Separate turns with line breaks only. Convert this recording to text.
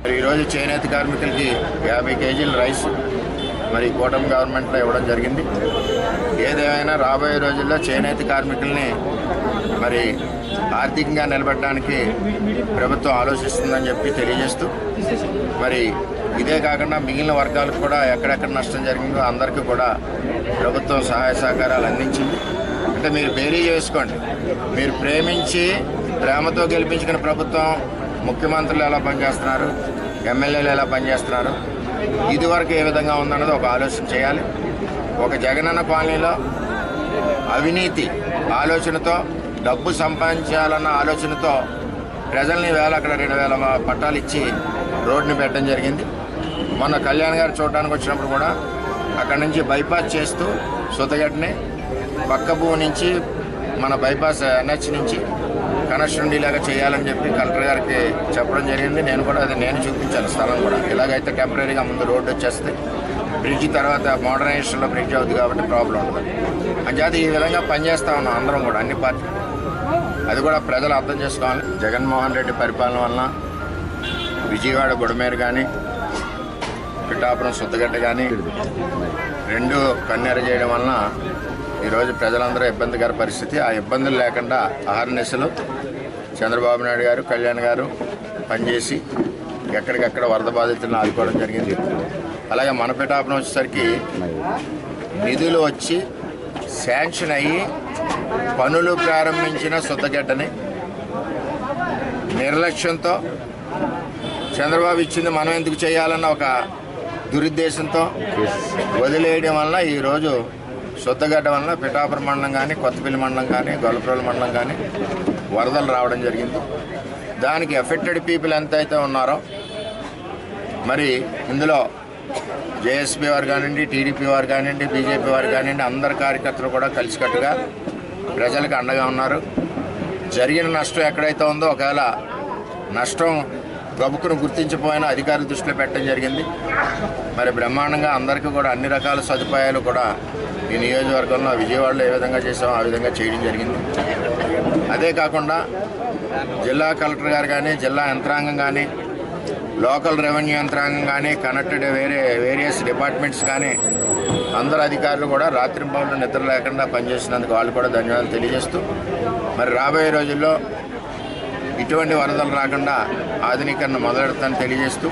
మరి ఈరోజు చేనేత కార్మికులకి 50 కేజీల రైస్ మరి కూటమి గవర్నమెంట్లో ఇవ్వడం జరిగింది. ఏదేమైనా రాబోయే రోజుల్లో చేనేత కార్మికుల్ని మరి ఆర్థికంగా నిలబెట్టడానికి ప్రభుత్వం ఆలోచిస్తుందని చెప్పి తెలియజేస్తూ, మరి ఇదే కాకుండా మిగిలిన వర్గాలకు కూడా ఎక్కడెక్కడ నష్టం జరిగిందో అందరికీ కూడా ప్రభుత్వం సహాయ సహకారాలు అందించింది. అంటే మీరు బేరీ చేసుకోండి. మీరు ప్రేమించి ప్రేమతో గెలిపించుకున్న ప్రభుత్వం ముఖ్యమంత్రులు ఎలా పనిచేస్తున్నారు, ఎమ్మెల్యేలు ఎలా పనిచేస్తున్నారు, ఇదివరకు ఏ విధంగా ఉందన్నది ఒక ఆలోచన చేయాలి. ఒక జగనన్న కాలనీలో అవినీతి ఆలోచనతో డబ్బు సంపాదించాలన్న ఆలోచనతో ప్రజల్ని అక్కడ 2000 పట్టాలు ఇచ్చి రోడ్డుని పెట్టడం జరిగింది. మొన్న కళ్యాణ్ గారు చూడడానికి వచ్చినప్పుడు కూడా అక్కడి నుంచి బైపాస్ చేస్తూ సుతగడ్డని పక్క భూమి నుంచి మన బైపాస్ NH నుంచి కనెక్షన్ ఉండేలాగా చేయాలని చెప్పి కలెక్టర్ గారికి చెప్పడం జరిగింది. నేను చూపించాను స్థలం కూడా. ఇలాగైతే టెంపరీగా ముందు రోడ్డు వచ్చేస్తే బ్రిడ్జ్ తర్వాత మోడర్నైజేషన్లో బ్రిడ్జ్ అవుతుంది కాబట్టి ప్రాబ్లం ఉంటుంది. అంచేత ఈ విధంగా పనిచేస్తూ ఉన్నాం అందరం కూడా, అన్ని పార్టీలు. అది కూడా ప్రజలు అర్థం చేసుకోవాలి. జగన్మోహన్ రెడ్డి పరిపాలన వలన విజయవాడ బుడమేరు కానీ పిఠాపురం సుద్దగడ్డ కానీ రెండు కన్నెర చేయడం వలన ఈరోజు ప్రజలందరూ ఇబ్బందికర పరిస్థితి. ఆ ఇబ్బందులు లేకుండా అహర్నిశలు చంద్రబాబు నాయుడు గారు, కళ్యాణ్ గారు పనిచేసి ఎక్కడికక్కడ వరద బాధితులను ఆదుకోవడం జరిగింది. అలాగే మన పిఠాపురం వచ్చేసరికి నిధులు వచ్చి శాంక్షన్ అయ్యి పనులు ప్రారంభించిన సుద్దగడ్డని నిర్లక్ష్యంతో చంద్రబాబు ఇచ్చింది మనం ఎందుకు చేయాలన్న ఒక దురుద్దేశంతో వదిలేయడం వలన ఈరోజు సుద్దగడ్డ వలన పిఠాపురం మండలం కానీ, కొత్తపల్లి మండలం కానీ, గొల్లప్రోలు మండలం కానీ వరదలు రావడం జరిగింది. దానికి ఎఫెక్టెడ్ పీపుల్ ఎంతైతే ఉన్నారో మరి ఇందులో జేఎస్పీ వారు కానివ్వండి, టీడీపీ వారు కానివ్వండి, బీజేపీ వారు కానివ్వండి, అందరు కార్యకర్తలు కూడా కలిసికట్టుగా ప్రజలకు అండగా ఉన్నారు. జరిగిన నష్టం ఎక్కడైతే ఉందో ఒకవేళ నష్టం ప్రభుత్వం గుర్తించిపోయిన అధికారుల దృష్టిలో పెట్టడం జరిగింది. మరి బ్రహ్మాండంగా అందరికీ కూడా అన్ని రకాల సదుపాయాలు కూడా ఈ నియోజకవర్గంలో విజయవాడలో ఏ విధంగా చేసామో ఆ విధంగా చేయడం జరిగింది. అదే కాకుండా జిల్లా కలెక్టర్ గారు కానీ, జిల్లా యంత్రాంగం కానీ, లోకల్ రెవెన్యూ యంత్రాంగం కానీ, కనెక్టెడ్ వేరియస్ డిపార్ట్మెంట్స్ కానీ అందరు అధికారులు కూడా రాత్రింపవళ్ళు నిద్ర లేకుండా పనిచేసినందుకు వాళ్ళు కూడా ధన్యవాదాలు తెలియజేస్తూ, మరి రాబోయే రోజుల్లో ఇటువంటి వరదలు రాకుండా ఆధునీకరణ మొదలెడతానని తెలియజేస్తూ